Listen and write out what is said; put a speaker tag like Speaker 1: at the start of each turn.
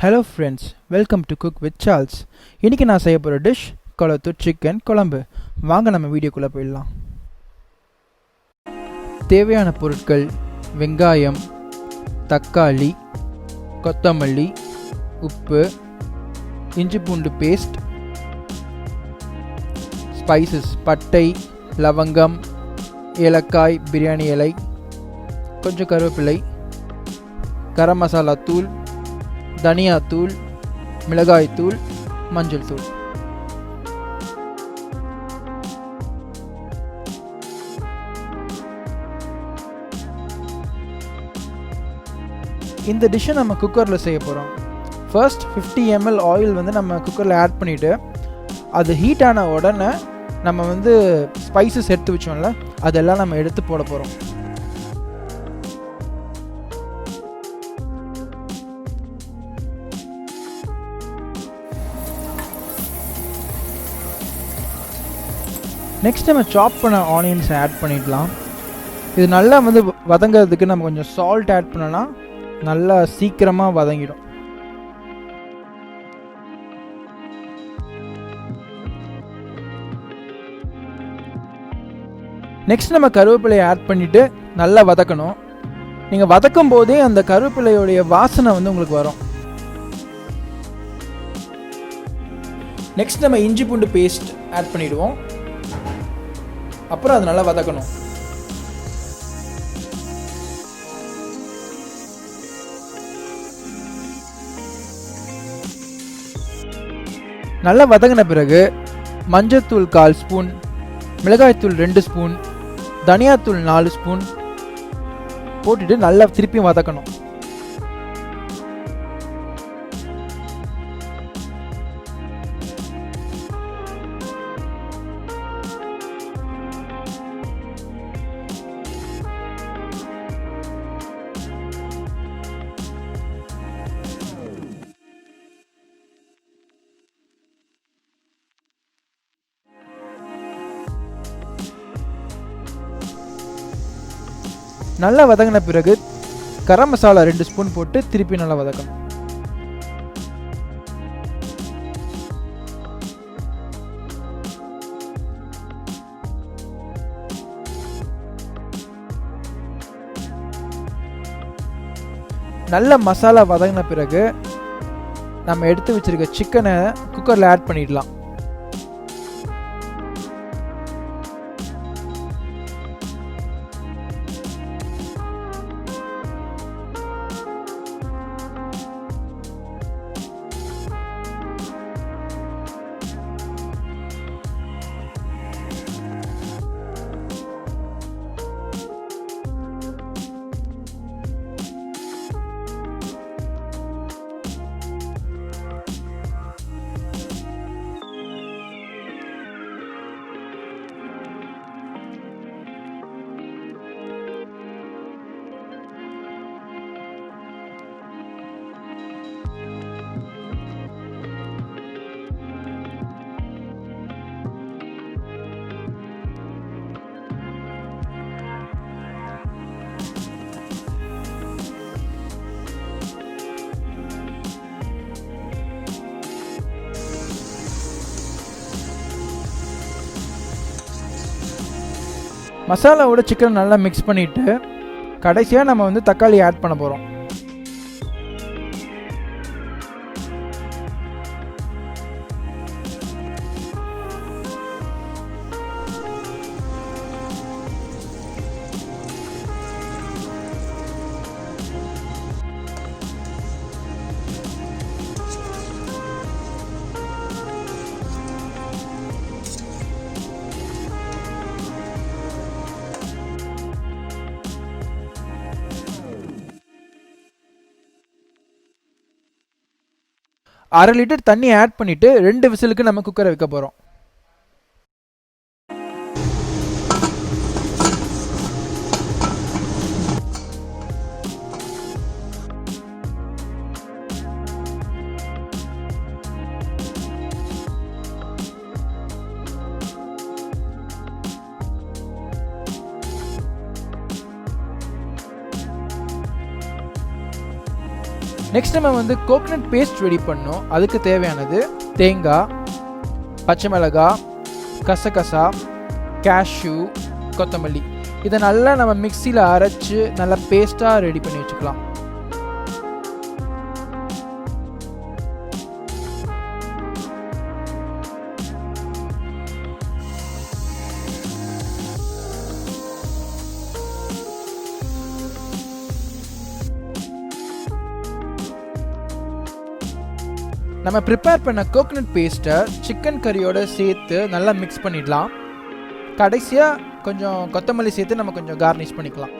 Speaker 1: Hello friends, welcome to Cook with Charles. இன்னைக்கு நான் செய்ய போற டிஷ் Kolathur chicken குழம்பு. வாங்க நம்ம வீடியோக்குள்ள போயிடலாம். தேவையான பொருட்கள்: வெங்காயம், தக்காளி, கொத்தமல்லி, உப்பு, இஞ்சி பூண்டு பேஸ்ட், ஸ்பைசஸ் பட்டை, லவங்கம், ஏலக்காய், பிரியாணி இலை, கொஞ்சம் கருவேப்பிலை, கரம் மசாலா தூள், தனியா தூள், மிளகாய் தூள், மஞ்சள் தூள். இந்த டிஷ்ஷை நம்ம குக்கரில் செய்ய போகிறோம். ஃபர்ஸ்ட் 50 ml ஆயில் நம்ம குக்கரில் ஆட் பண்ணிவிட்டு அது ஹீட் ஆன உடனே நம்ம ஸ்பைசஸ் எடுத்து வச்சோம்ல அதெல்லாம் நம்ம எடுத்து போட போகிறோம். நெக்ஸ்ட் நம்ம சாப் பண்ண ஆனியன்ஸை ஆட் பண்ணிடலாம். இது நல்லா வதங்கிறதுக்கு நம்ம கொஞ்சம் சால்ட் ஆட் பண்ணோன்னா நல்லா சீக்கிரமாக வதங்கிடும். நெக்ஸ்ட் நம்ம கருவேப்பிலையை ஆட் பண்ணிவிட்டு நல்லா வதக்கணும். நீங்கள் வதக்கும் போதே அந்த கருவேப்பிலையோடைய வாசனை உங்களுக்கு வரும். நெக்ஸ்ட் நம்ம இஞ்சி பூண்டு பேஸ்ட் ஆட் பண்ணிவிடுவோம். அப்புறம் அது நல்லா வதக்கணும். நல்லா வதங்கின பிறகு மஞ்சத்தூள் 1/4 ஸ்பூன், மிளகாய்த்தூள் 2 ஸ்பூன், தனியாத்தூள் 4 ஸ்பூன் போட்டுட்டு நல்லா திருப்பியும் வதக்கணும். நல்லா வதங்கின பிறகு கரம் மசாலா 2 ஸ்பூன் போட்டு திருப்பி நல்லா வதக்கணும். நல்ல மசாலா வதங்கின பிறகு நம்ம எடுத்து வச்சிருக்க சிக்கனை குக்கரில் ஆட் பண்ணிடலாம். மசாலாவோட சிக்கன் நல்லா மிக்ஸ் பண்ணிவிட்டு கடைசியாக நம்ம தக்காளி ஆட் பண்ண போகிறோம். அரை லிட்டர் தண்ணி ஆட் பண்ணிட்டு 2 விசிலுக்கு நம்ம குக்கரை வைக்க போகிறோம். நெக்ஸ்ட் நம்ம வந்து கோகனட் பேஸ்ட் ரெடி பண்ணோம். அதுக்கு தேவையானது தேங்காய், பச்சை மிளகாய், கசகசா, cashew, கொத்தமல்லி. இதை நல்லா நம்ம மிக்சியில் அரைச்சி நல்லா பேஸ்ட்டாக ரெடி பண்ணி வச்சுக்கலாம். நம்ம ப்ரிப்பேர் பண்ண கோகனட் பேஸ்ட்டை சிக்கன் கறியோடு சேர்த்து நல்லா மிக்ஸ் பண்ணிடலாம். கடைசியாக கொஞ்சம் கொத்தமல்லி சேர்த்து நம்ம கொஞ்சம் கார்னிஷ் பண்ணிக்கலாம்.